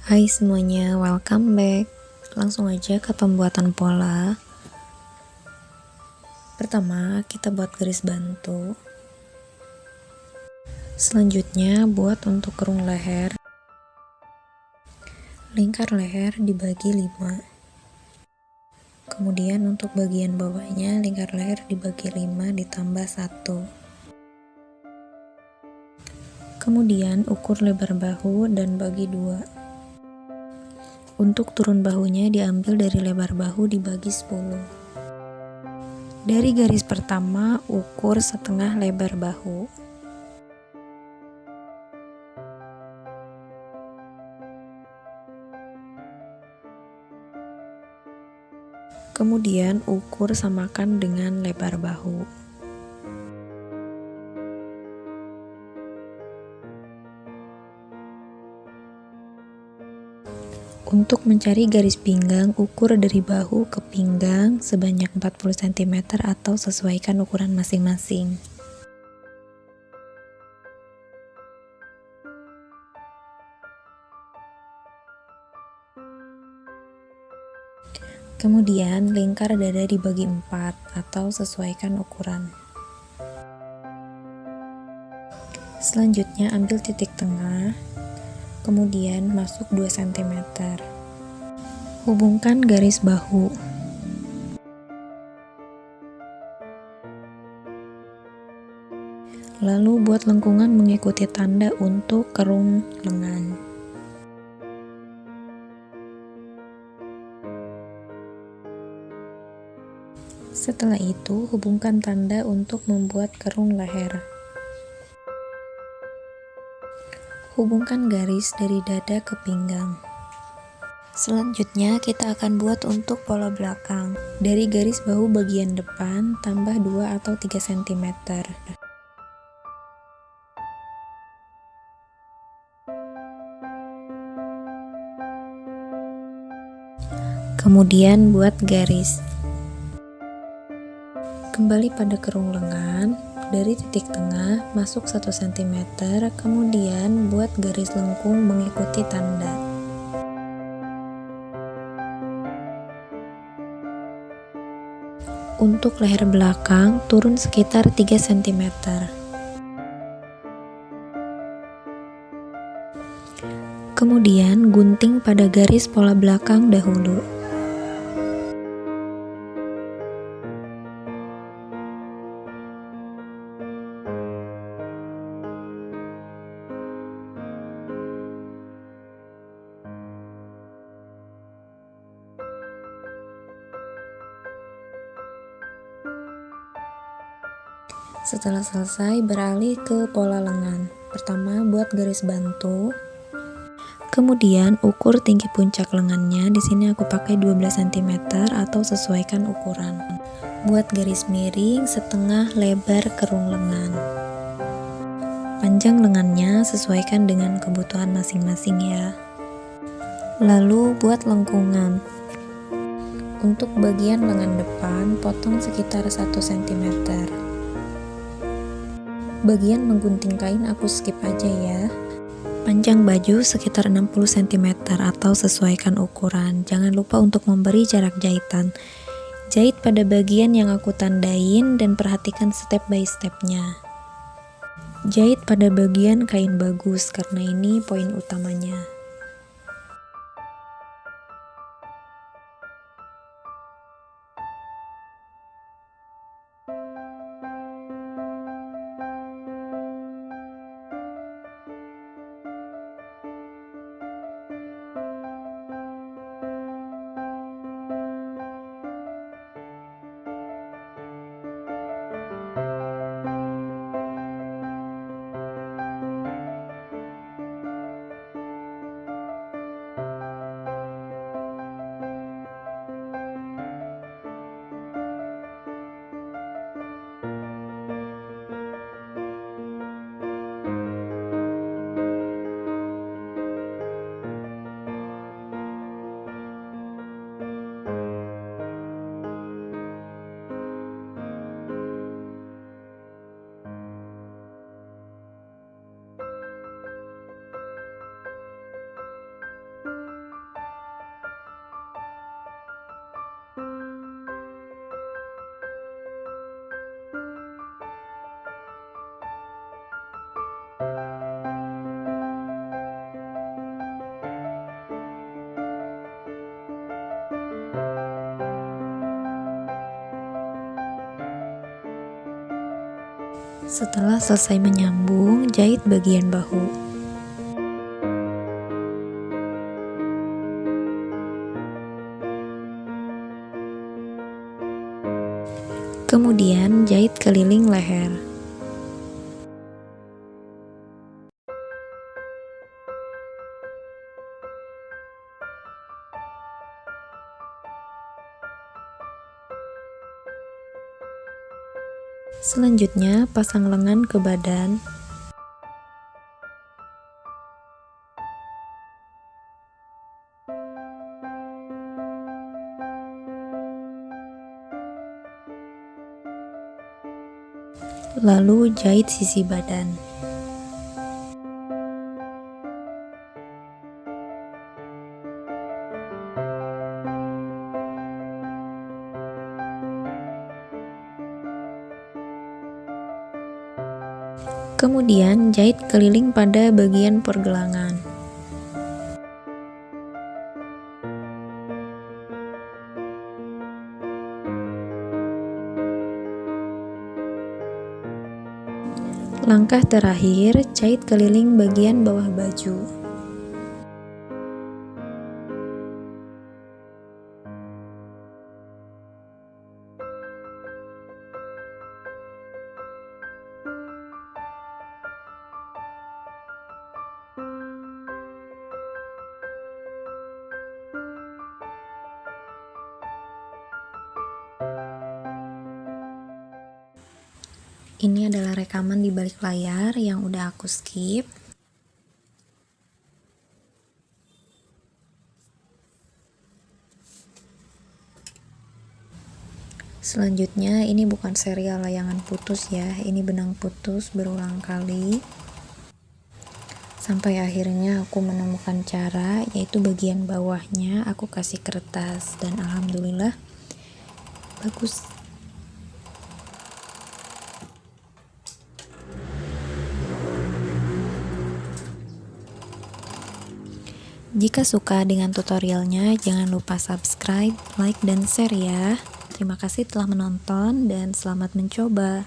Hai semuanya, welcome back. Langsung aja ke pembuatan pola. Pertama, kita buat garis bantu. Selanjutnya, buat untuk kerung leher. Lingkar leher dibagi 5. Kemudian untuk bagian bawahnya, lingkar leher dibagi 5 ditambah 1. Kemudian ukur lebar bahu dan bagi 2. Untuk turun bahunya diambil dari lebar bahu dibagi 10. Dari garis pertama, ukur setengah lebar bahu. Kemudian ukur samakan dengan lebar bahu. Untuk mencari garis pinggang, ukur dari bahu ke pinggang sebanyak 40 cm atau sesuaikan ukuran masing-masing. Kemudian lingkar dada dibagi 4 atau sesuaikan ukuran. Selanjutnya ambil titik tengah, kemudian masuk 2 cm. Hubungkan garis bahu. Lalu buat lengkungan mengikuti tanda untuk kerung lengan. Setelah itu, hubungkan tanda untuk membuat kerung leher. Hubungkan garis dari dada ke pinggang. Selanjutnya, kita akan buat untuk pola belakang. Dari garis bahu bagian depan, tambah 2 atau 3 cm. Kemudian buat garis. Kembali pada kerung lengan, dari titik tengah masuk 1 cm, kemudian buat garis lengkung mengikuti tanda. Untuk leher belakang, turun sekitar 3 cm. Kemudian gunting pada garis pola belakang dahulu. Setelah selesai, beralih ke pola lengan. Pertama, buat garis bantu. Kemudian ukur tinggi puncak lengannya. Di sini aku pakai 12 cm atau sesuaikan ukuran. Buat garis miring setengah lebar kerung lengan. Panjang lengannya sesuaikan dengan kebutuhan masing-masing ya. Lalu buat lengkungan. Untuk bagian lengan depan, potong sekitar 1 cm. Bagian menggunting kain aku skip aja ya. Panjang baju sekitar 60 cm atau sesuaikan ukuran. Jangan lupa untuk memberi jarak jahitan. Jahit pada bagian yang aku tandain dan perhatikan step by stepnya. Jahit pada bagian kain bagus karena ini poin utamanya. Setelah selesai menyambung, jahit bagian bahu. Kemudian jahit keliling leher. Selanjutnya, pasang lengan ke badan. Lalu jahit sisi badan. Kemudian jahit keliling pada bagian pergelangan. Langkah terakhir, jahit keliling bagian bawah baju. Ini adalah rekaman di balik layar yang udah aku skip. Selanjutnya, ini bukan serial layangan putus ya, ini benang putus berulang kali. Sampai akhirnya aku menemukan cara, yaitu bagian bawahnya aku kasih kertas, dan alhamdulillah bagus. Jika suka dengan tutorialnya, jangan lupa subscribe, like, dan share ya. Terima kasih telah menonton dan selamat mencoba.